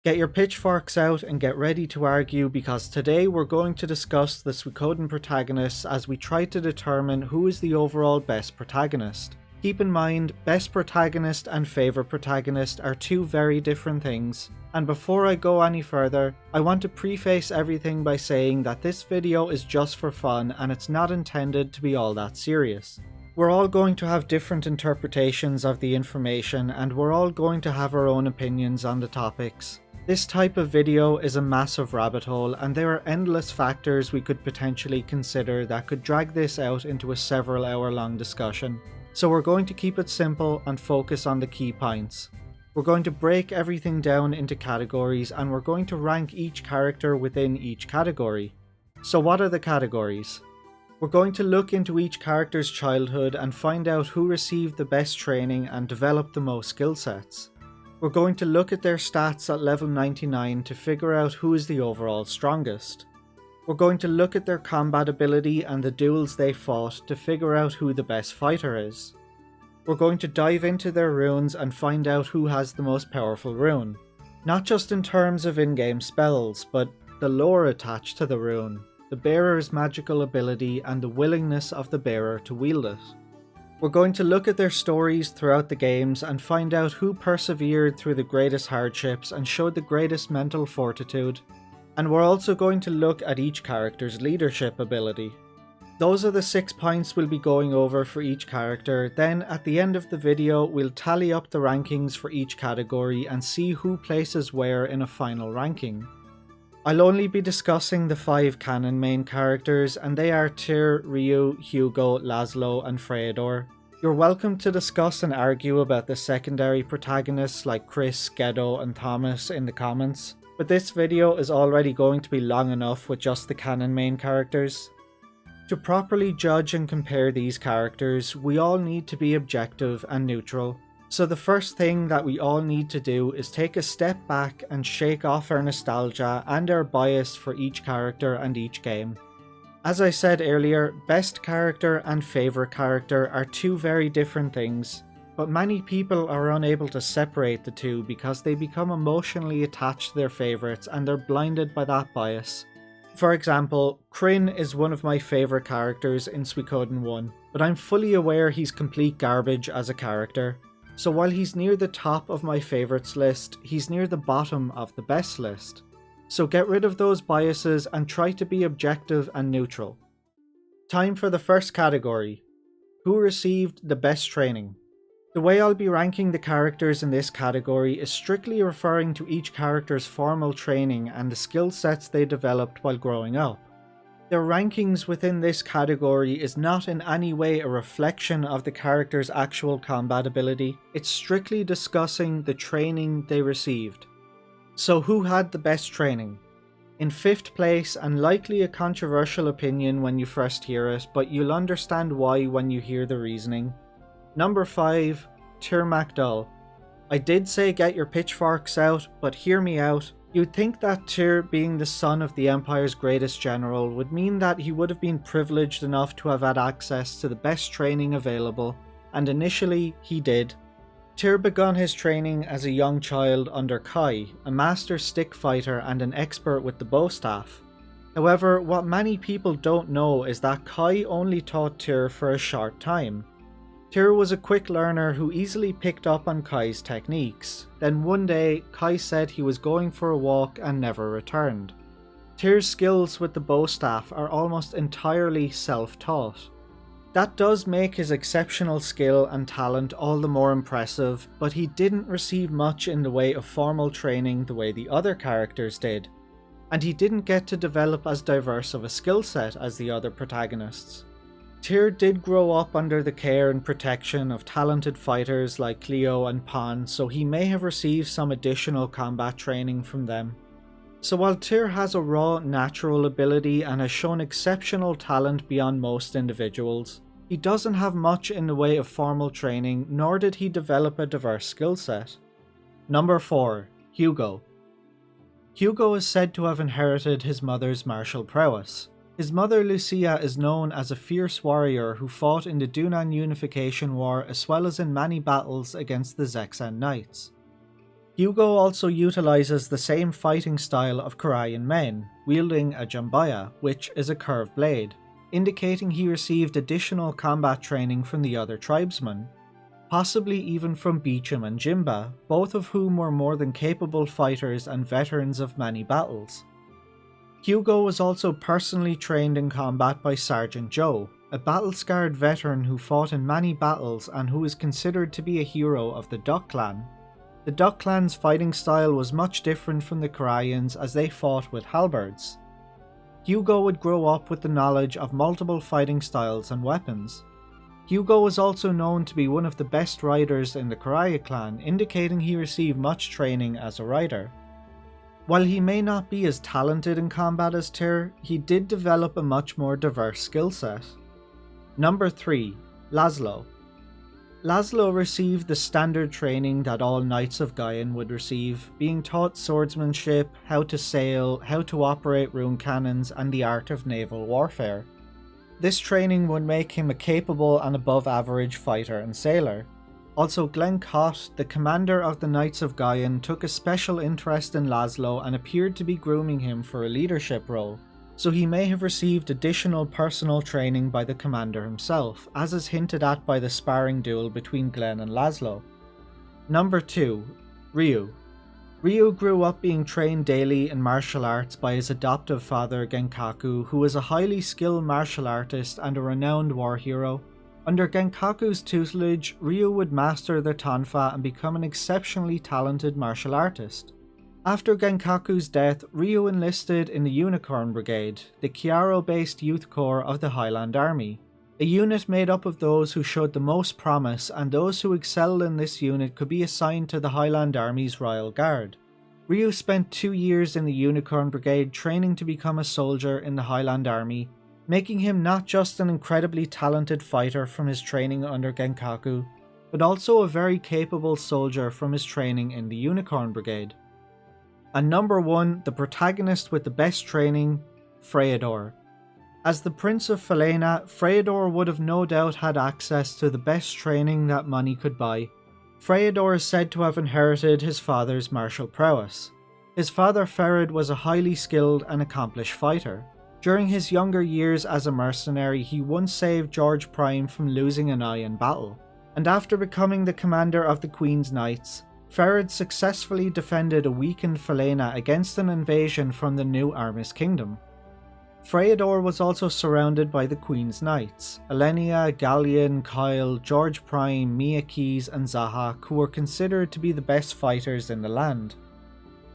Get your pitchforks out and get ready to argue, because today we're going to discuss the Suikoden protagonists as we try to determine who is the overall best protagonist. Keep in mind, best protagonist and favourite protagonist are two very different things, and before I go any further, I want to preface everything by saying that this video is just for fun and it's not intended to be all that serious. We're all going to have different interpretations of the information and we're all going to have our own opinions on the topics. This type of video is a massive rabbit hole and there are endless factors we could potentially consider that could drag this out into a several hour long discussion. So we're going to keep it simple and focus on the key points. We're going to break everything down into categories and we're going to rank each character within each category. So what are the categories? We're going to look into each character's childhood and find out who received the best training and developed the most skill sets. We're going to look at their stats at level 99 to figure out who is the overall strongest. We're going to look at their combat ability and the duels they fought to figure out who the best fighter is. We're going to dive into their runes and find out who has the most powerful rune. Not just in terms of in-game spells, but the lore attached to the rune, the bearer's magical ability and the willingness of the bearer to wield it. We're going to look at their stories throughout the games and find out who persevered through the greatest hardships and showed the greatest mental fortitude. And we're also going to look at each character's leadership ability. Those are the 6 points we'll be going over for each character. Then at the end of the video we'll tally up the rankings for each category and see who places where in a final ranking. I'll only be discussing the 5 canon main characters and they are Tyr, Ryu, Hugo, Laszlo and Freydor. You're welcome to discuss and argue about the secondary protagonists like Chris, Gedo and Thomas in the comments, but this video is already going to be long enough with just the canon main characters. To properly judge and compare these characters, we all need to be objective and neutral. So the first thing that we all need to do is take a step back and shake off our nostalgia and our bias for each character and each game. As I said earlier, best character and favourite character are two very different things, but many people are unable to separate the two because they become emotionally attached to their favourites and they're blinded by that bias. For example, Kryn is one of my favourite characters in Suikoden 1, but I'm fully aware he's complete garbage as a character. So while he's near the top of my favourites list, he's near the bottom of the best list. So get rid of those biases and try to be objective and neutral. Time for the first category. Who received the best training? The way I'll be ranking the characters in this category is strictly referring to each character's formal training and the skill sets they developed while growing up. Their rankings within this category is not in any way a reflection of the character's actual combat ability, it's strictly discussing the training they received. So who had the best training? In 5th place, and likely a controversial opinion when you first hear it, but you'll understand why when you hear the reasoning. Number 5, Tyr MacDull. I did say get your pitchforks out, but hear me out. You'd think that Tyr, being the son of the Empire's greatest general, would mean that he would have been privileged enough to have had access to the best training available, and initially he did. Tyr begun his training as a young child under Kai, a master stick fighter and an expert with the bow staff. However, what many people don't know is that Kai only taught Tyr for a short time. Tyr was a quick learner who easily picked up on Kai's techniques. Then one day, Kai said he was going for a walk and never returned. Tyr's skills with the bow staff are almost entirely self-taught. That does make his exceptional skill and talent all the more impressive, but he didn't receive much in the way of formal training the way the other characters did. And he didn't get to develop as diverse of a skill set as the other protagonists. Tyr did grow up under the care and protection of talented fighters like Cleo and Pan, so he may have received some additional combat training from them. So while Tyr has a raw natural ability and has shown exceptional talent beyond most individuals, he doesn't have much in the way of formal training, nor did he develop a diverse skill set. Number 4, Hugo. Hugo is said to have inherited his mother's martial prowess. His mother Lucia is known as a fierce warrior who fought in the Dunan Unification War as well as in many battles against the Zexan Knights. Hugo also utilizes the same fighting style of Korean men, wielding a jambaya, which is a curved blade, indicating he received additional combat training from the other tribesmen, possibly even from Beecham and Jimba, both of whom were more than capable fighters and veterans of many battles. Hugo was also personally trained in combat by Sergeant Joe, a battle-scarred veteran who fought in many battles and who is considered to be a hero of the Duck Clan. The Duck Clan's fighting style was much different from the Koreans as they fought with halberds. Hugo would grow up with the knowledge of multiple fighting styles and weapons. Hugo was also known to be one of the best riders in the Korea clan, indicating he received much training as a rider. While he may not be as talented in combat as Tyr, he did develop a much more diverse skill set. Number 3. Laszlo. Laszlo received the standard training that all Knights of Gaian would receive, being taught swordsmanship, how to sail, how to operate rune cannons, and the art of naval warfare. This training would make him a capable and above average fighter and sailor. Also, Glenn Cott, the commander of the Knights of Gaian, took a special interest in Laszlo and appeared to be grooming him for a leadership role, so he may have received additional personal training by the commander himself, as is hinted at by the sparring duel between Glenn and Laszlo. Number 2. Ryu. Ryu grew up being trained daily in martial arts by his adoptive father Genkaku, who was a highly skilled martial artist and a renowned war hero. Under Genkaku's tutelage, Ryu would master the tonfa and become an exceptionally talented martial artist. After Genkaku's death, Ryu enlisted in the Unicorn Brigade, the Kyoto-based youth corps of the Highland Army, a unit made up of those who showed the most promise, and those who excelled in this unit could be assigned to the Highland Army's Royal Guard. Ryu spent 2 years in the Unicorn Brigade training to become a soldier in the Highland Army, making him not just an incredibly talented fighter from his training under Genkaku, but also a very capable soldier from his training in the Unicorn Brigade. And number 1, the protagonist with the best training, Freydor. As the Prince of Falena, Freydor would have no doubt had access to the best training that money could buy. Freydor is said to have inherited his father's martial prowess. His father Ferid was a highly skilled and accomplished fighter. During his younger years as a mercenary, he once saved George Prime from losing an eye in battle, and after becoming the commander of the Queen's Knights, Ferid successfully defended a weakened Falena against an invasion from the new Armis Kingdom. Freydor was also surrounded by the Queen's Knights, Elenia, Gallian, Kyle, George Prime, Mia Keys and Zahak, who were considered to be the best fighters in the land.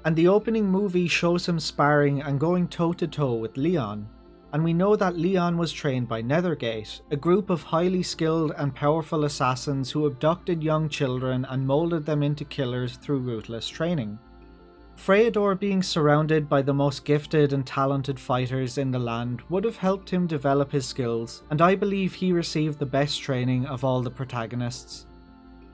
And the opening movie shows him sparring and going toe-to-toe with Leon, and we know that Leon was trained by Nethergate, a group of highly skilled and powerful assassins who abducted young children and moulded them into killers through ruthless training. Freydor being surrounded by the most gifted and talented fighters in the land would have helped him develop his skills, and I believe he received the best training of all the protagonists.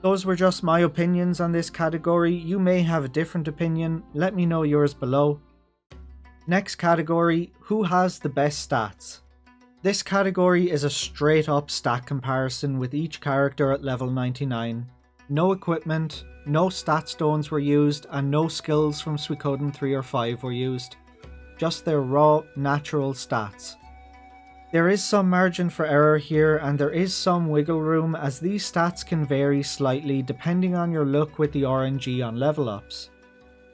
Those were just my opinions on this category. You may have a different opinion, let me know yours below. Next category, who has the best stats? This category is a straight up stat comparison with each character at level 99. No equipment, no stat stones were used, and no skills from Suikoden 3 or 5 were used. Just their raw, natural stats. There is some margin for error here, and there is some wiggle room as these stats can vary slightly depending on your luck with the RNG on level ups.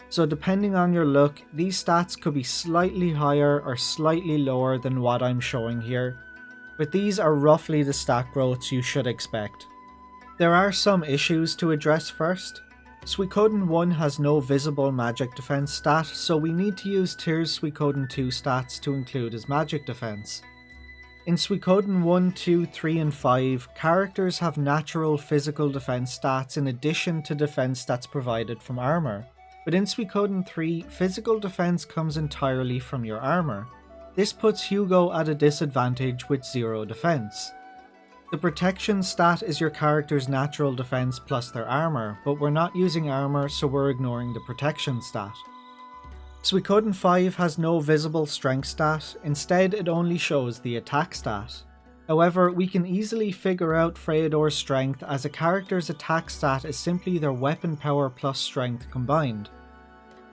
So depending on your luck, these stats could be slightly higher or slightly lower than what I'm showing here, but these are roughly the stat growths you should expect. There are some issues to address first. Suikoden 1 has no visible magic defense stat, so we need to use Tyr's Suikoden 2 stats to include his magic defense. In Suikoden 1, 2, 3 and 5, characters have natural physical defense stats in addition to defense stats provided from armor. But in Suikoden 3, physical defense comes entirely from your armor. This puts Hugo at a disadvantage with 0 defense. The protection stat is your character's natural defense plus their armor, but we're not using armor, so we're ignoring the protection stat. Suikoden 5 has no visible strength stat, instead it only shows the attack stat. However, we can easily figure out Freyador's strength as a character's attack stat is simply their weapon power plus strength combined.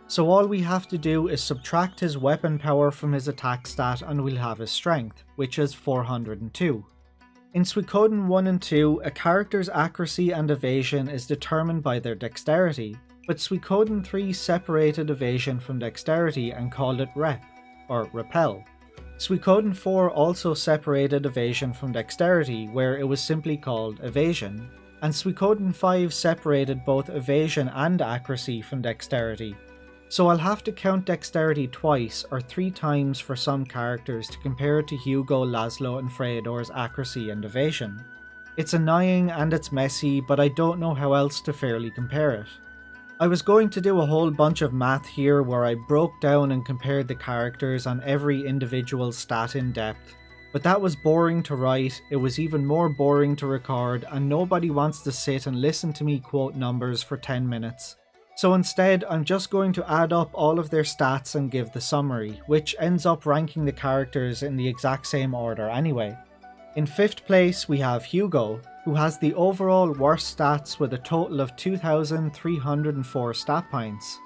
So all we have to do is subtract his weapon power from his attack stat and we'll have his strength, which is 402. In Suikoden 1 and 2, a character's accuracy and evasion is determined by their dexterity, but Suikoden 3 separated evasion from dexterity and called it rep, or repel. Suikoden 4 also separated evasion from dexterity, where it was simply called evasion, and Suikoden 5 separated both evasion and accuracy from dexterity. So I'll have to count dexterity twice or 3 times for some characters to compare it to Hugo, Laszlo and Freyador's accuracy and evasion. It's annoying and it's messy, but I don't know how else to fairly compare it. I was going to do a whole bunch of math here where I broke down and compared the characters on every individual stat in depth, but that was boring to write, it was even more boring to record, and nobody wants to sit and listen to me quote numbers for 10 minutes. So instead, I'm just going to add up all of their stats and give the summary, which ends up ranking the characters in the exact same order anyway. In 5th place we have Hugo, who has the overall worst stats with a total of 2,304 stat points.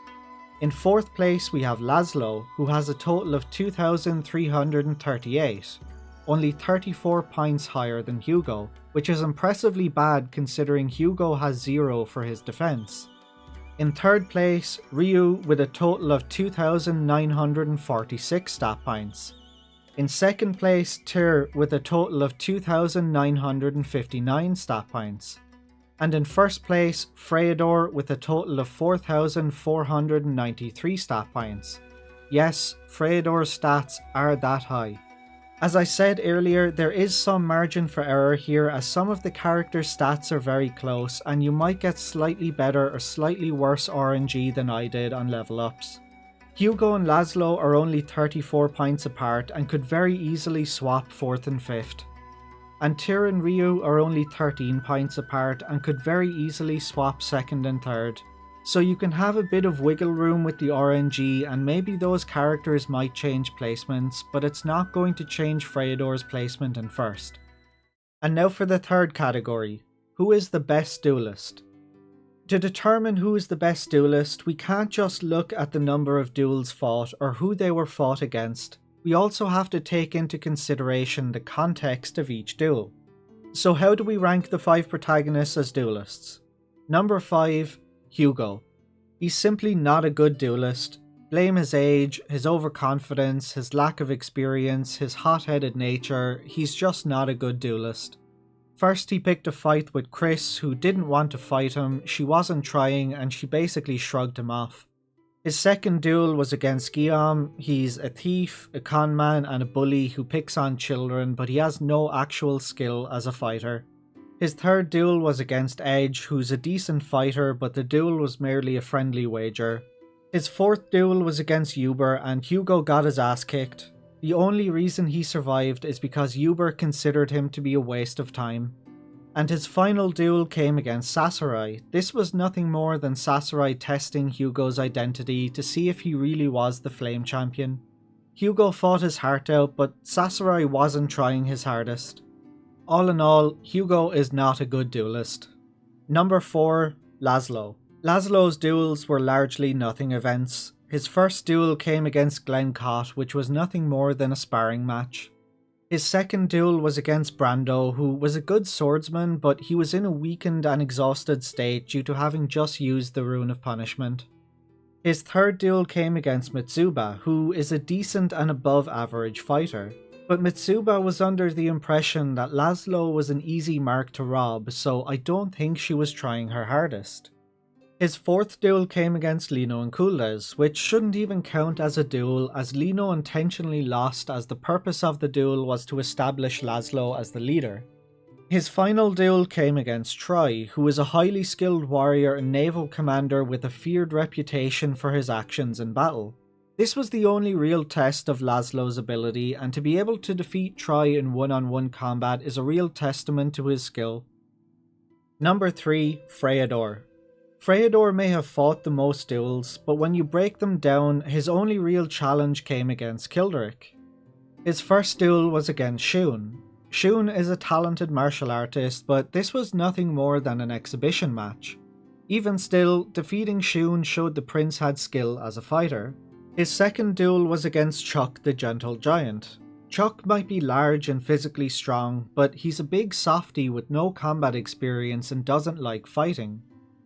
In 4th place we have Laszlo, who has a total of 2,338, only 34 points higher than Hugo, which is impressively bad considering Hugo has 0 for his defense. In 3rd place, Ryu with a total of 2,946 stat points. In 2nd place, Tyr with a total of 2,959 stat points. And in 1st place, Freyador with a total of 4,493 stat points. Yes, Freyador's stats are that high. As I said earlier, there is some margin for error here as some of the characters' stats are very close and you might get slightly better or slightly worse RNG than I did on level ups. Hugo and Laszlo are only 34 points apart and could very easily swap 4th and 5th. And Tyr and Ryu are only 13 points apart and could very easily swap 2nd and 3rd. So you can have a bit of wiggle room with the RNG and maybe those characters might change placements, but it's not going to change Freyador's placement in 1st. And now for the 3rd category, who is the best duelist? To determine who is the best duelist, we can't just look at the number of duels fought or who they were fought against, we also have to take into consideration the context of each duel. So how do we rank the 5 protagonists as duelists? Number 5. Hugo. He's simply not a good duelist. Blame his age, his overconfidence, his lack of experience, his hot-headed nature, he's just not a good duelist. First he picked a fight with Chris, who didn't want to fight him, she wasn't trying and she basically shrugged him off. His second duel was against Guillaume. He's a thief, a conman and a bully who picks on children, but he has no actual skill as a fighter. His third duel was against Edge, who's a decent fighter, but the duel was merely a friendly wager. His fourth duel was against Uber, and Hugo got his ass kicked. The only reason he survived is because Uber considered him to be a waste of time. And his final duel came against Sasarai. This was nothing more than Sasarai testing Hugo's identity to see if he really was the Flame Champion. Hugo fought his heart out, but Sasarai wasn't trying his hardest. All in all, Hugo is not a good duelist. Number 4. Laszlo. Laszlo's duels were largely nothing events. His first duel came against Glenn Cott, which was nothing more than a sparring match. His second duel was against Brando, who was a good swordsman, but he was in a weakened and exhausted state due to having just used the Rune of Punishment. His third duel came against Mitsuba, who is a decent and above average fighter. But Mitsuba was under the impression that Laszlo was an easy mark to rob, so I don't think she was trying her hardest. His fourth duel came against Lino and Kuldes, which shouldn't even count as a duel as Lino intentionally lost as the purpose of the duel was to establish Laszlo as the leader. His final duel came against Troy, who is a highly skilled warrior and naval commander with a feared reputation for his actions in battle. This was the only real test of Laszlo's ability, and to be able to defeat Troy in one-on-one combat is a real testament to his skill. Number 3. Freyador. Freyador may have fought the most duels, but when you break them down, his only real challenge came against Kilderic. His first duel was against Shun. Shun is a talented martial artist, but this was nothing more than an exhibition match. Even still, defeating Shun showed the prince had skill as a fighter. His second duel was against Chuck the Gentle Giant. Chuck might be large and physically strong, but he's a big softy with no combat experience and doesn't like fighting.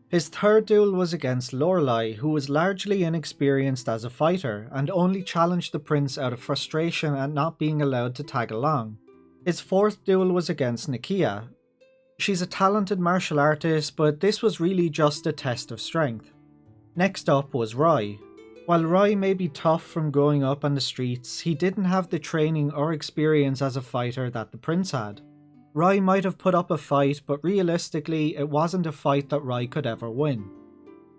His third duel was against Lorelei, who was largely inexperienced as a fighter and only challenged the prince out of frustration at not being allowed to tag along. His fourth duel was against Nakia. She's a talented martial artist, but this was really just a test of strength. Next up was Roy. While Roy may be tough from growing up on the streets, he didn't have the training or experience as a fighter that the prince had. Roy might have put up a fight, but realistically it wasn't a fight that Roy could ever win.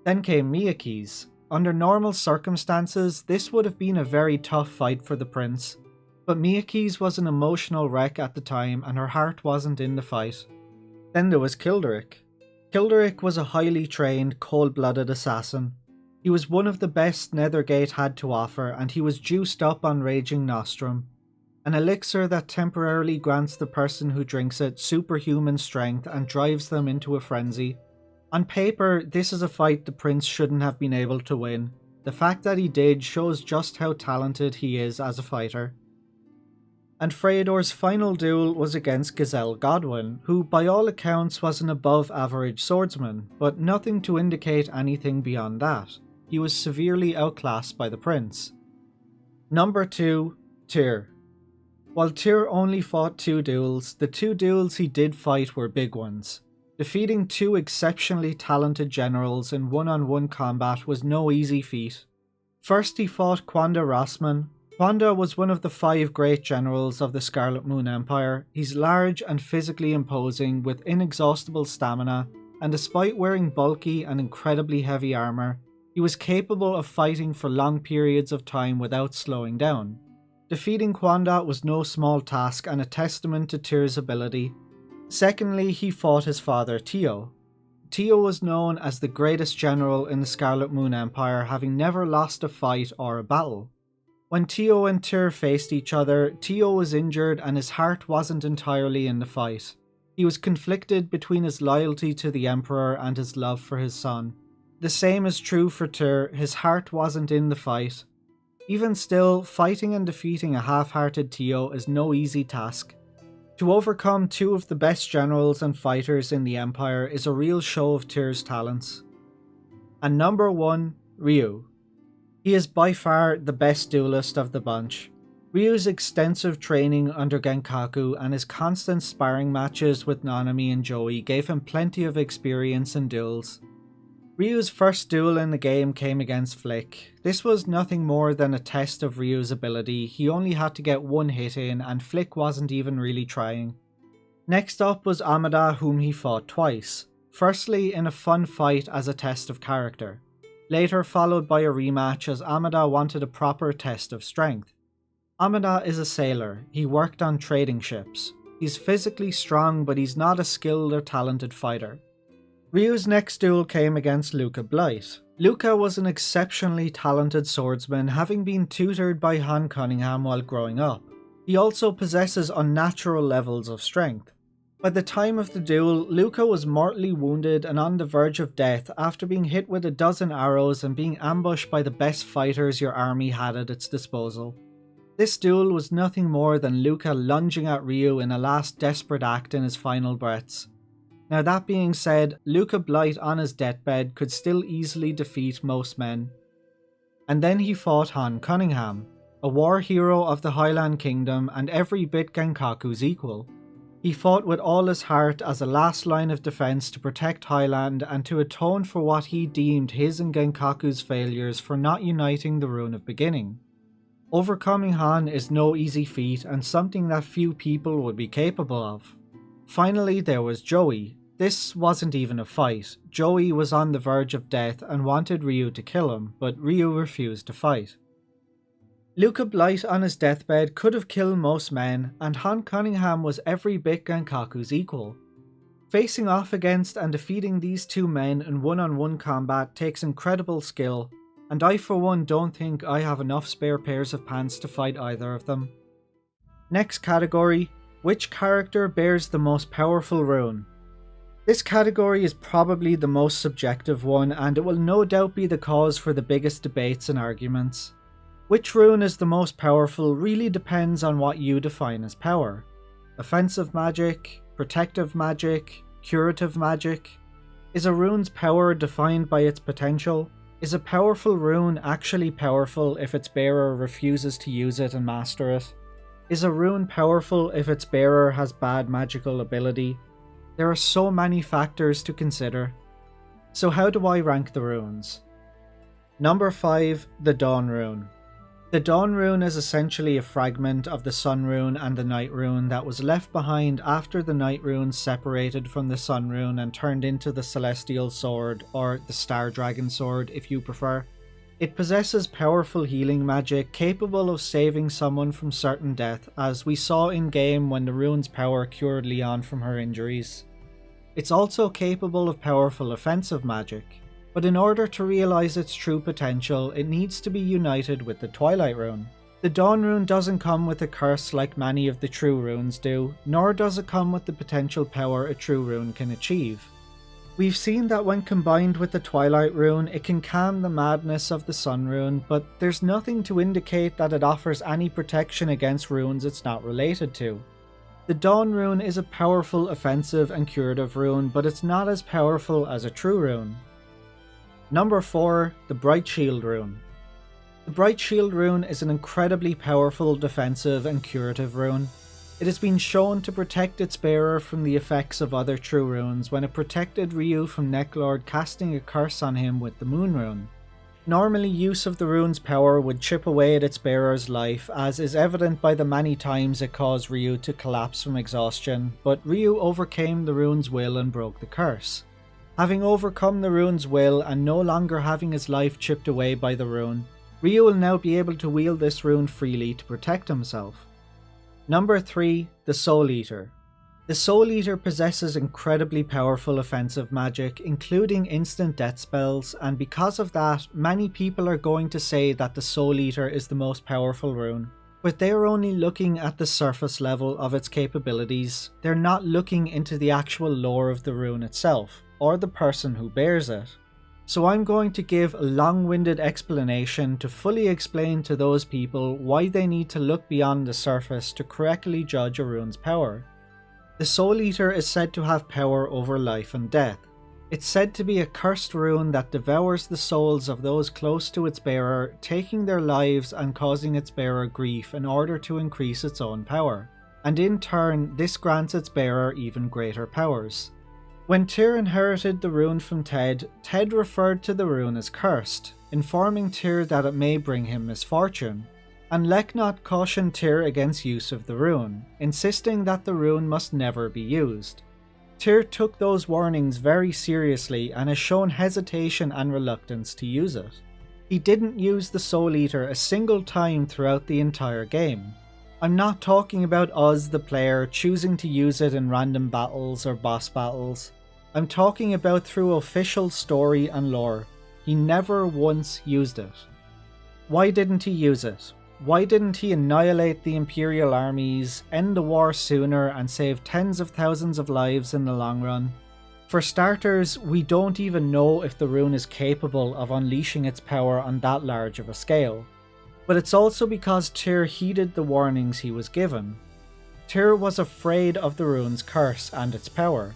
Then came Miyake's. Under normal circumstances, this would have been a very tough fight for the prince, but Miyake's was an emotional wreck at the time and her heart wasn't in the fight. Then there was Kilderic. Kilderic was a highly trained, cold-blooded assassin. He was one of the best Nethergate had to offer, and he was juiced up on Raging Nostrum, an elixir that temporarily grants the person who drinks it superhuman strength and drives them into a frenzy. On paper, this is a fight the prince shouldn't have been able to win. The fact that he did shows just how talented he is as a fighter. And Freydor's final duel was against Gazelle Godwin, who by all accounts was an above-average swordsman, but nothing to indicate anything beyond that. He was severely outclassed by the prince. Number 2, Tyr. While Tyr only fought 2 duels, the 2 duels he did fight were big ones. Defeating 2 exceptionally talented generals in one-on-one combat was no easy feat. First he fought Quanda Rossman. Quanda was one of the 5 great generals of the Scarlet Moon Empire. He's large and physically imposing with inexhaustible stamina, and despite wearing bulky and incredibly heavy armor, he was capable of fighting for long periods of time without slowing down. Defeating Quanda was no small task and a testament to Tyr's ability. Secondly, he fought his father Tio. Tio was known as the greatest general in the Scarlet Moon Empire, having never lost a fight or a battle. When Tio and Tyr faced each other, Tio was injured and his heart wasn't entirely in the fight. He was conflicted between his loyalty to the Emperor and his love for his son. The same is true for Tyr, his heart wasn't in the fight. Even still, fighting and defeating a half-hearted Tio is no easy task. To overcome 2 of the best generals and fighters in the Empire is a real show of Tyr's talents. And number 1, Ryu. He is by far the best duelist of the bunch. Ryu's extensive training under Genkaku and his constant sparring matches with Nanami and Joey gave him plenty of experience in duels. Ryu's first duel in the game came against Flick. This was nothing more than a test of Ryu's ability. He only had to get 1 hit in and Flick wasn't even really trying. Next up was Amada, whom he fought twice. Firstly in a fun fight as a test of character. Later followed by a rematch as Amada wanted a proper test of strength. Amada is a sailor. He worked on trading ships. He's physically strong, but he's not a skilled or talented fighter. Ryu's next duel came against Luca Blight. Luca was an exceptionally talented swordsman, having been tutored by Han Cunningham while growing up. He also possesses unnatural levels of strength. By the time of the duel, Luca was mortally wounded and on the verge of death after being hit with 12 arrows and being ambushed by the best fighters your army had at its disposal. This duel was nothing more than Luca lunging at Ryu in a last desperate act in his final breaths. Now that being said, Luca Blight on his deathbed could still easily defeat most men. And then he fought Han Cunningham, a war hero of the Highland Kingdom and every bit Genkaku's equal. He fought with all his heart as a last line of defense to protect Highland and to atone for what he deemed his and Genkaku's failures for not uniting the Rune of Beginning. Overcoming Han is no easy feat and something that few people would be capable of. Finally, there was Joey. This wasn't even a fight. Joey was on the verge of death and wanted Ryu to kill him, but Ryu refused to fight. Luca Blight on his deathbed could have killed most men, and Han Cunningham was every bit Genkaku's equal. Facing off against and defeating these 2 men in one-on-one combat takes incredible skill, and I for one don't think I have enough spare pairs of pants to fight either of them. Next category, Which character bears the most powerful rune? This category is probably the most subjective one, and it will no doubt be the cause for the biggest debates and arguments. Which rune is the most powerful really depends on what you define as power. Offensive magic, protective magic, curative magic. Is a rune's power defined by its potential? Is a powerful rune actually powerful if its bearer refuses to use it and master it? Is a rune powerful if its bearer has bad magical ability? There are so many factors to consider. So how do I rank the runes? Number 5, the Dawn Rune. The Dawn Rune is essentially a fragment of the Sun Rune and the Night Rune that was left behind after the Night Rune separated from the Sun Rune and turned into the Celestial Sword, or the Star Dragon Sword if you prefer. It possesses powerful healing magic capable of saving someone from certain death, as we saw in game when the rune's power cured Leon from her injuries. It's also capable of powerful offensive magic, but in order to realise its true potential, it needs to be united with the Twilight Rune. The Dawn Rune doesn't come with a curse like many of the true runes do, nor does it come with the potential power a true rune can achieve. We've seen that when combined with the Twilight Rune, it can calm the madness of the Sun Rune, but there's nothing to indicate that it offers any protection against runes it's not related to. The Dawn Rune is a powerful offensive and curative rune, but it's not as powerful as a true rune. Number 4, the Bright Shield Rune. The Bright Shield Rune is an incredibly powerful defensive and curative rune. It has been shown to protect its bearer from the effects of other true runes when it protected Ryu from Necklord casting a curse on him with the Moon Rune. Normally, use of the rune's power would chip away at its bearer's life, as is evident by the many times it caused Ryu to collapse from exhaustion, but Ryu overcame the rune's will and broke the curse. Having overcome the rune's will and no longer having his life chipped away by the rune, Ryu will now be able to wield this rune freely to protect himself. Number 3, the Soul Eater. The Soul Eater possesses incredibly powerful offensive magic, including instant death spells, and because of that, many people are going to say that the Soul Eater is the most powerful rune. But they are only looking at the surface level of its capabilities. They're not looking into the actual lore of the rune itself, or the person who bears it. So I'm going to give a long-winded explanation to fully explain to those people why they need to look beyond the surface to correctly judge a rune's power. The Soul Eater is said to have power over life and death. It's said to be a cursed rune that devours the souls of those close to its bearer, taking their lives and causing its bearer grief in order to increase its own power. And in turn, this grants its bearer even greater powers. When Tyr inherited the rune from Ted, Ted referred to the rune as cursed, informing Tyr that it may bring him misfortune. And Leknot cautioned Tyr against use of the rune, insisting that the rune must never be used. Tyr took those warnings very seriously and has shown hesitation and reluctance to use it. He didn't use the Soul Eater a single time throughout the entire game. I'm not talking about us, the player, choosing to use it in random battles or boss battles. I'm talking about through official story and lore. He never once used it. Why didn't he use it? Why didn't he annihilate the Imperial armies, end the war sooner, and save tens of thousands of lives in the long run? For starters, we don't even know if the rune is capable of unleashing its power on that large of a scale. But it's also because Tyr heeded the warnings he was given. Tyr was afraid of the rune's curse and its power.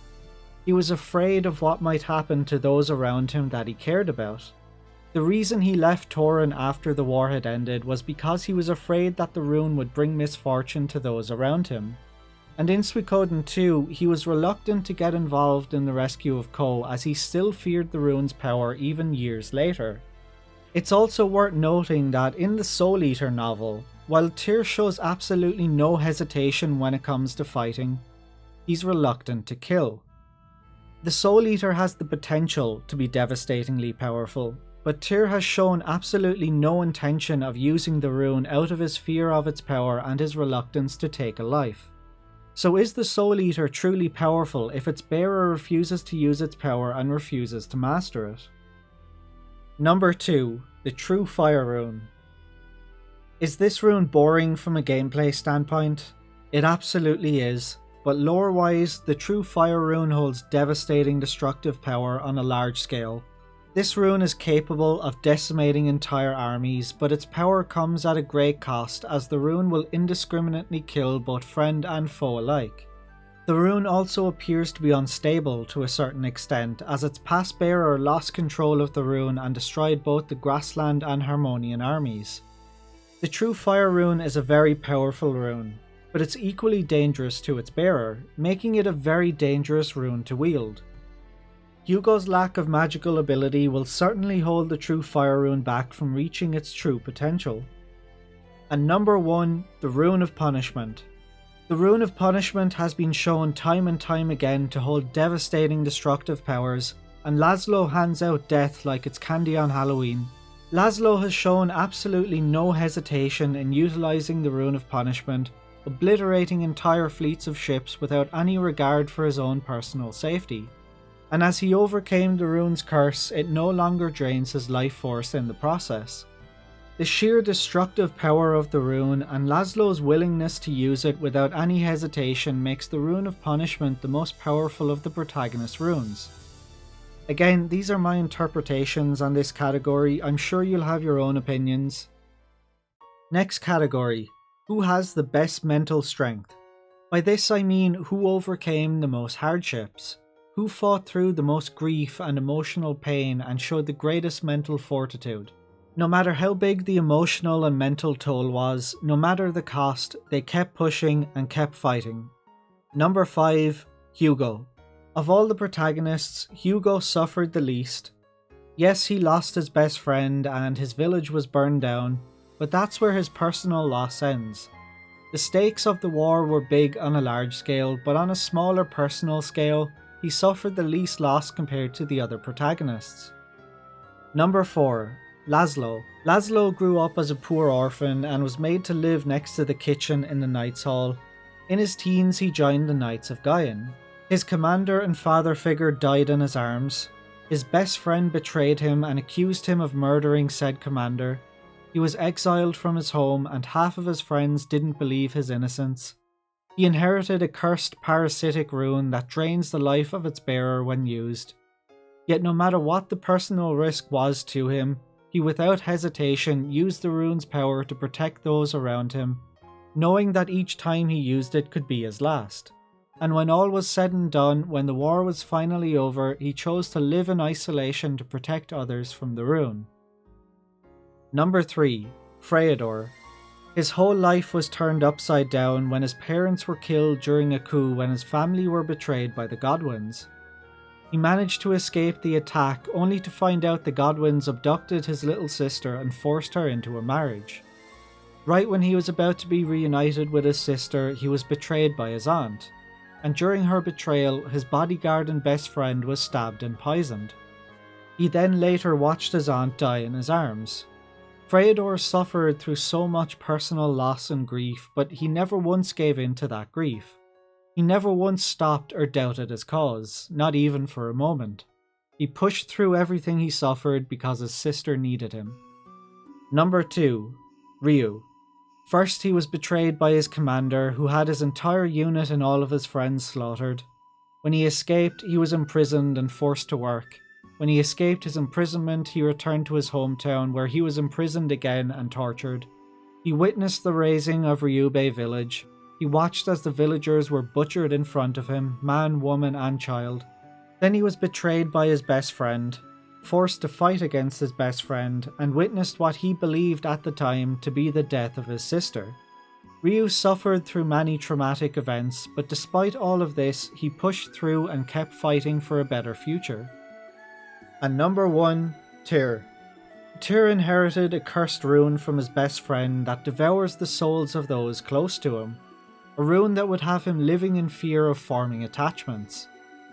He was afraid of what might happen to those around him that he cared about. The reason he left Tauren after the war had ended was because he was afraid that the rune would bring misfortune to those around him. And in Suikoden 2, he was reluctant to get involved in the rescue of Ko as he still feared the rune's power even years later. It's also worth noting that in the Soul Eater novel, while Tyr shows absolutely no hesitation when it comes to fighting, he's reluctant to kill. The Soul Eater has the potential to be devastatingly powerful, but Tyr has shown absolutely no intention of using the rune out of his fear of its power and his reluctance to take a life. So is the Soul Eater truly powerful if its bearer refuses to use its power and refuses to master it? Number 2, the True Fire Rune. Is this rune boring from a gameplay standpoint? It absolutely is, but lore-wise, the true fire rune holds devastating destructive power on a large scale. This rune is capable of decimating entire armies, but its power comes at a great cost as the rune will indiscriminately kill both friend and foe alike. The rune also appears to be unstable to a certain extent, as its past bearer lost control of the rune and destroyed both the Grassland and Harmonian armies. The true fire rune is a very powerful rune, but it's equally dangerous to its bearer, making it a very dangerous rune to wield. Hugo's lack of magical ability will certainly hold the true fire rune back from reaching its true potential. And number 1, the Rune of Punishment. The Rune of Punishment has been shown time and time again to hold devastating destructive powers, and Laszlo hands out death like it's candy on Halloween. Laszlo has shown absolutely no hesitation in utilising the Rune of Punishment, obliterating entire fleets of ships without any regard for his own personal safety. And as he overcame the rune's curse, it no longer drains his life force in the process. The sheer destructive power of the rune and Laszlo's willingness to use it without any hesitation makes the Rune of Punishment the most powerful of the protagonist runes. Again, these are my interpretations on this category, I'm sure you'll have your own opinions. Next category, who has the best mental strength? By this I mean who overcame the most hardships, who fought through the most grief and emotional pain and showed the greatest mental fortitude. No matter how big the emotional and mental toll was, no matter the cost, they kept pushing and kept fighting. Number 5, Hugo. Of all the protagonists, Hugo suffered the least. Yes, he lost his best friend and his village was burned down, but that's where his personal loss ends. The stakes of the war were big on a large scale, but on a smaller personal scale, he suffered the least loss compared to the other protagonists. Number 4, Laszlo. Laszlo grew up as a poor orphan and was made to live next to the kitchen in the Knights Hall. In his teens he joined the Knights of Gaian. His commander and father figure died in his arms. His best friend betrayed him and accused him of murdering said commander. He was exiled from his home and half of his friends didn't believe his innocence. He inherited a cursed parasitic rune that drains the life of its bearer when used. Yet no matter what the personal risk was to him, he without hesitation used the rune's power to protect those around him, knowing that each time he used it could be his last. And when all was said and done, when the war was finally over, he chose to live in isolation to protect others from the rune. Number 3, Freydor. His whole life was turned upside down when his parents were killed during a coup when his family were betrayed by the Godwins. He managed to escape the attack only to find out the Godwins abducted his little sister and forced her into a marriage. Right when he was about to be reunited with his sister, he was betrayed by his aunt, and during her betrayal, his bodyguard and best friend was stabbed and poisoned. He then later watched his aunt die in his arms. Freydor suffered through so much personal loss and grief, but he never once gave in to that grief. He never once stopped or doubted his cause, not even for a moment. He pushed through everything he suffered because his sister needed him. Number 2, Rune. First, he was betrayed by his commander, who had his entire unit and all of his friends slaughtered. When he escaped, he was imprisoned and forced to work. When he escaped his imprisonment, he returned to his hometown, where he was imprisoned again and tortured. He witnessed the razing of Ryube village. He watched as the villagers were butchered in front of him, man, woman and child. Then he was betrayed by his best friend, forced to fight against his best friend, and witnessed what he believed at the time to be the death of his sister. Ryu suffered through many traumatic events, but despite all of this, he pushed through and kept fighting for a better future. And number 1, Tyr. Tyr inherited a cursed rune from his best friend that devours the souls of those close to him. A rune that would have him living in fear of forming attachments.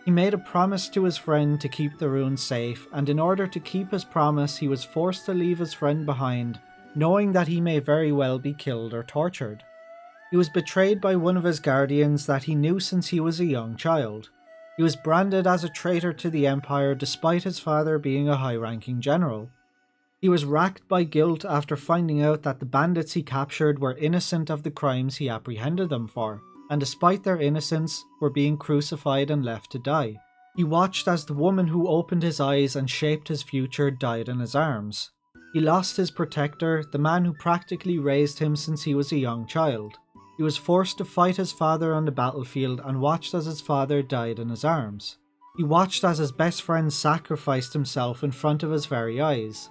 He made a promise to his friend to keep the rune safe, and in order to keep his promise he was forced to leave his friend behind, knowing that he may very well be killed or tortured. He was betrayed by one of his guardians that he knew since he was a young child. He was branded as a traitor to the Empire despite his father being a high-ranking general. He was racked by guilt after finding out that the bandits he captured were innocent of the crimes he apprehended them for, and despite their innocence, were being crucified and left to die. He watched as the woman who opened his eyes and shaped his future died in his arms. He lost his protector, the man who practically raised him since he was a young child. He was forced to fight his father on the battlefield and watched as his father died in his arms. He watched as his best friend sacrificed himself in front of his very eyes.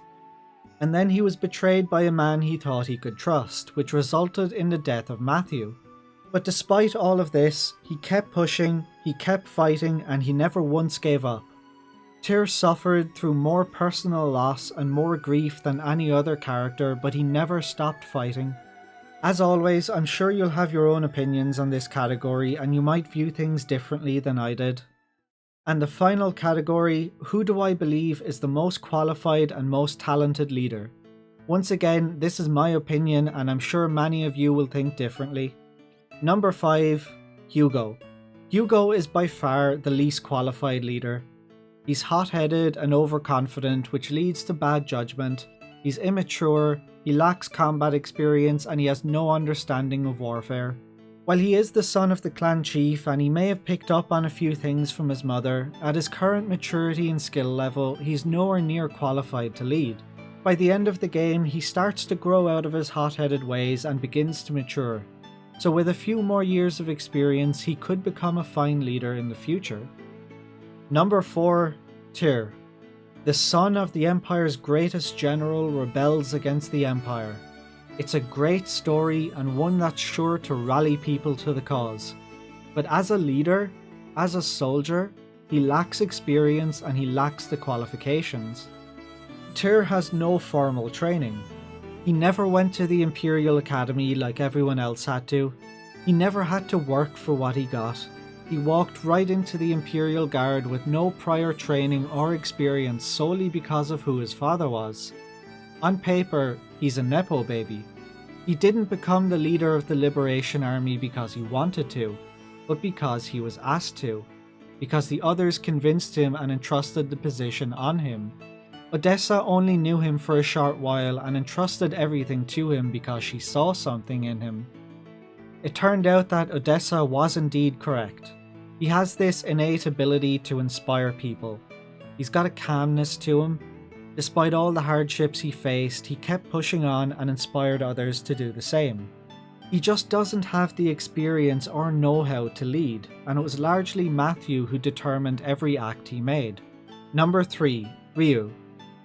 And then he was betrayed by a man he thought he could trust, which resulted in the death of Matthew. But despite all of this, he kept pushing, he kept fighting, and he never once gave up. Tyr suffered through more personal loss and more grief than any other character, but he never stopped fighting. As always, I'm sure you'll have your own opinions on this category and you might view things differently than I did. And the final category, who do I believe is the most qualified and most talented leader? Once again, this is my opinion and I'm sure many of you will think differently. Number 5, Hugo. Hugo is by far the least qualified leader. He's hot-headed and overconfident, which leads to bad judgment. He's immature, he lacks combat experience, and he has no understanding of warfare. While he is the son of the clan chief and he may have picked up on a few things from his mother, at his current maturity and skill level, he's nowhere near qualified to lead. By the end of the game, he starts to grow out of his hot-headed ways and begins to mature. So with a few more years of experience, he could become a fine leader in the future. Number 4, Tyr. The son of the Empire's greatest general rebels against the Empire. It's a great story and one that's sure to rally people to the cause. But as a leader, as a soldier, he lacks experience and he lacks the qualifications. Tyr has no formal training. He never went to the Imperial Academy like everyone else had to. He never had to work for what he got. He walked right into the Imperial Guard with no prior training or experience solely because of who his father was. On paper, he's a Nepo baby. He didn't become the leader of the Liberation Army because he wanted to, but because he was asked to, because the others convinced him and entrusted the position on him. Odessa only knew him for a short while and entrusted everything to him because she saw something in him. It turned out that Odessa was indeed correct. He has this innate ability to inspire people. He's got a calmness to him. Despite all the hardships he faced, he kept pushing on and inspired others to do the same. He just doesn't have the experience or know-how to lead, and it was largely Matthew who determined every act he made. Number 3, Ryu.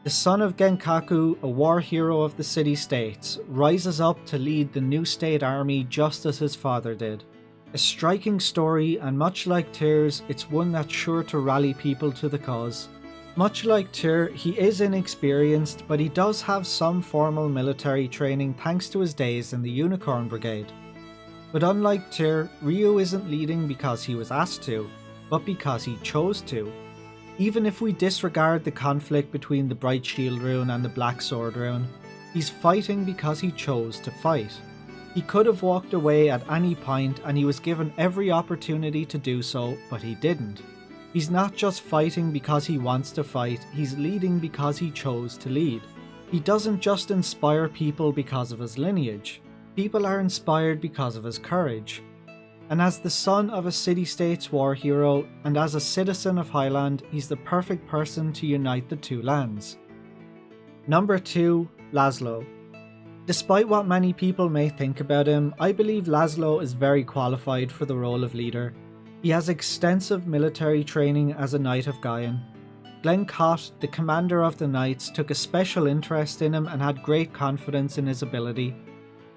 The son of Genkaku, a war hero of the city-states, rises up to lead the new state army just as his father did. A striking story, and much like Tyr's, it's one that's sure to rally people to the cause. Much like Tyr, he is inexperienced, but he does have some formal military training thanks to his days in the Unicorn Brigade. But unlike Tyr, Ryu isn't leading because he was asked to, but because he chose to. Even if we disregard the conflict between the Bright Shield Rune and the Black Sword Rune, he's fighting because he chose to fight. He could have walked away at any point and he was given every opportunity to do so, but he didn't. He's not just fighting because he wants to fight, he's leading because he chose to lead. He doesn't just inspire people because of his lineage. People are inspired because of his courage. And as the son of a city-states war hero, and as a citizen of Highland, he's the perfect person to unite the two lands. Number 2, Laszlo. Despite what many people may think about him, I believe Laszlo is very qualified for the role of leader. He has extensive military training as a Knight of Gaian. Glenn Cott, the commander of the Knights, took a special interest in him and had great confidence in his ability.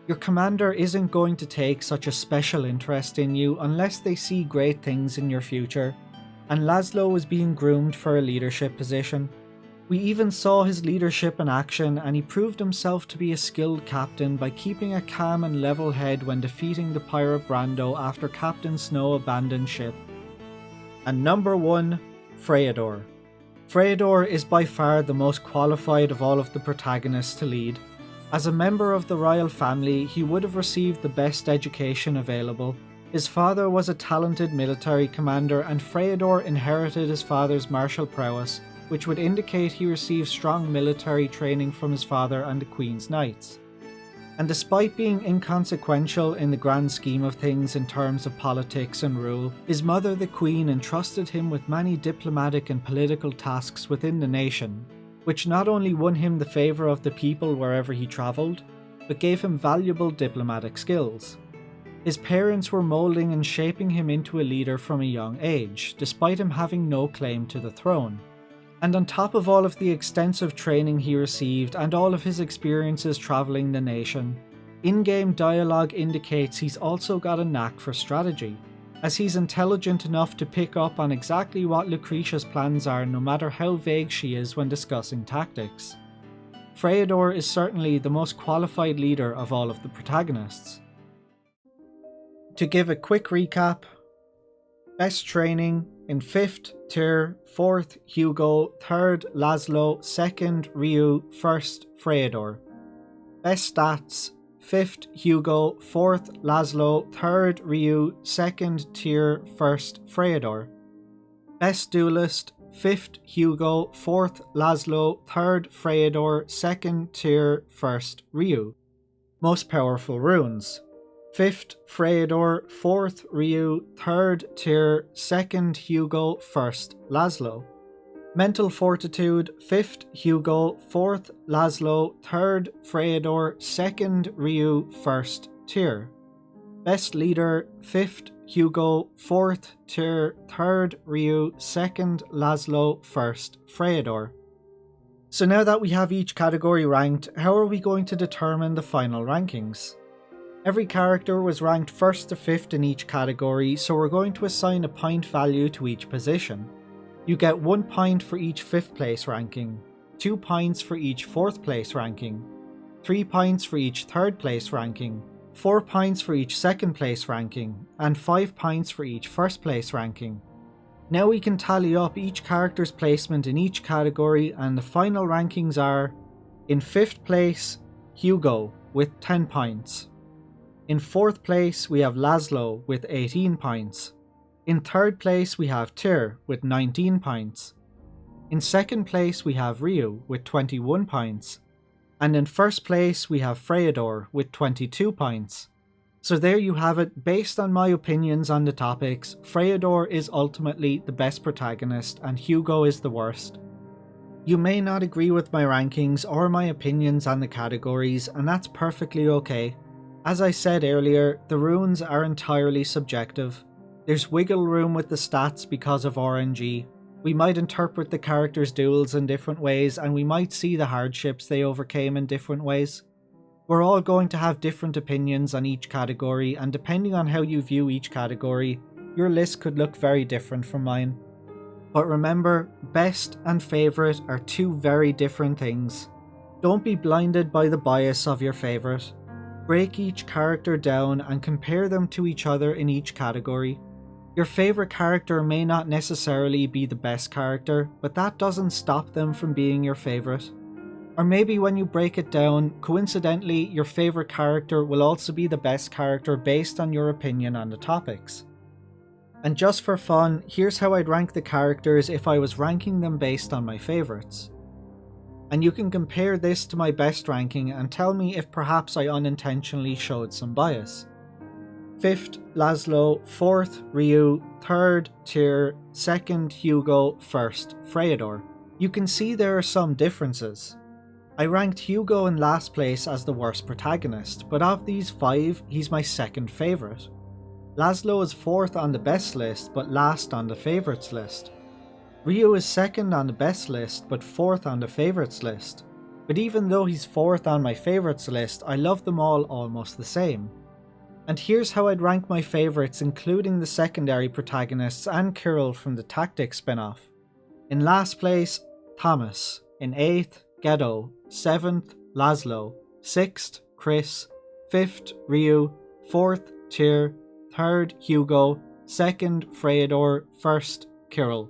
Your commander isn't going to take such a special interest in you unless they see great things in your future, and Laszlo was being groomed for a leadership position. We even saw his leadership in action, and he proved himself to be a skilled captain by keeping a calm and level head when defeating the pirate Brando after Captain Snow abandoned ship. And number 1, Freydor. Freydor is by far the most qualified of all of the protagonists to lead. As a member of the royal family, he would have received the best education available. His father was a talented military commander, and Freydor inherited his father's martial prowess, which would indicate he received strong military training from his father and the Queen's Knights. And despite being inconsequential in the grand scheme of things in terms of politics and rule, his mother the Queen entrusted him with many diplomatic and political tasks within the nation, which not only won him the favour of the people wherever he travelled, but gave him valuable diplomatic skills. His parents were moulding and shaping him into a leader from a young age, despite him having no claim to the throne. And on top of all of the extensive training he received and all of his experiences travelling the nation, in-game dialogue indicates he's also got a knack for strategy, as he's intelligent enough to pick up on exactly what Lucretia's plans are no matter how vague she is when discussing tactics. Freydor is certainly the most qualified leader of all of the protagonists. To give a quick recap, best training: in 5th, Tyr; 4th, Hugo; 3rd, Laszlo; 2nd, Rune; 1st, Freydor. Best stats: 5th, Hugo; 4th, Laszlo; 3rd, Rune; 2nd, Tyr; 1st, Freydor. Best duelist: 5th, Hugo; 4th, Laszlo; 3rd, Freydor; 2nd, Tyr; 1st, Rune. Most powerful runes: 5th, Freydor; 4th, Rune; 3rd, Tyr; 2nd, Hugo; 1st, Laszlo. Mental fortitude: 5th, Hugo; 4th, Laszlo; 3rd, Freydor; 2nd, Rune; 1st, Tyr. Best leader: 5th, Hugo; 4th, Tyr; 3rd, Rune; 2nd, Laszlo; 1st, Freydor. So now that we have each category ranked, how are we going to determine the final rankings? Every character was ranked 1st to 5th in each category, so we're going to assign a point value to each position. You get 1 point for each 5th place ranking, 2 points for each 4th place ranking, 3 points for each 3rd place ranking, 4 points for each 2nd place ranking, and 5 points for each 1st place ranking. Now we can tally up each character's placement in each category, and the final rankings are: in 5th place, Hugo with 10 points. In 4th place we have Laszlo with 18 points. In 3rd place we have Tyr with 19 points. In 2nd place we have Rune with 21 points. And in 1st place we have Freydor with 22 points. So there you have it. Based on my opinions on the topics, Freydor is ultimately the best protagonist and Hugo is the worst. You may not agree with my rankings or my opinions on the categories, and that's perfectly okay. As I said earlier, the runes are entirely subjective. There's wiggle room with the stats because of RNG. We might interpret the characters' duels in different ways, and we might see the hardships they overcame in different ways. We're all going to have different opinions on each category, and depending on how you view each category, your list could look very different from mine. But remember, best and favourite are two very different things. Don't be blinded by the bias of your favourite. Break each character down and compare them to each other in each category. Your favourite character may not necessarily be the best character, but that doesn't stop them from being your favourite. Or maybe when you break it down, coincidentally, your favourite character will also be the best character based on your opinion on the topics. And just for fun, here's how I'd rank the characters if I was ranking them based on my favourites. And you can compare this to my best ranking and tell me if perhaps I unintentionally showed some bias. 5th, Laszlo; 4th, Rune; 3rd, Tyr; 2nd, Hugo; 1st, Freydor. You can see there are some differences. I ranked Hugo in last place as the worst protagonist, but of these 5, he's my second favourite. Laszlo is 4th on the best list, but last on the favourites list. Rune is 2nd on the best list, but 4th on the favourites list. But even though he's 4th on my favourites list, I love them all almost the same. And here's how I'd rank my favourites, including the secondary protagonists and Kirill from the Tactics spin-off. In last place, Thomas. In 8th, Ghetto. 7th, Laszlo. 6th, Chris. 5th, Rune. 4th, Tyr. 3rd, Hugo. 2nd, Freydor. 1st, Kirill.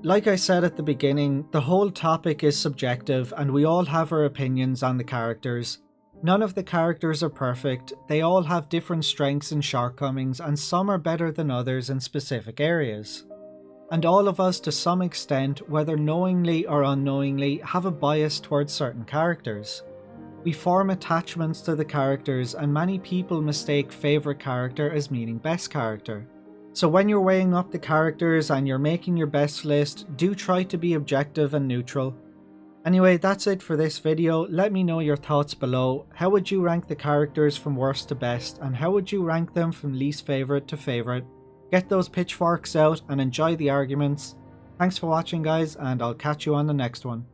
Like I said at the beginning, the whole topic is subjective and we all have our opinions on the characters. None of the characters are perfect, they all have different strengths and shortcomings, and some are better than others in specific areas. And all of us, to some extent, whether knowingly or unknowingly, have a bias towards certain characters. We form attachments to the characters, and many people mistake favourite character as meaning best character. So when you're weighing up the characters and you're making your best list, do try to be objective and neutral. Anyway, that's it for this video. Let me know your thoughts below. How would you rank the characters from worst to best, and how would you rank them from least favourite to favourite? Get those pitchforks out and enjoy the arguments. Thanks for watching guys, and I'll catch you on the next one.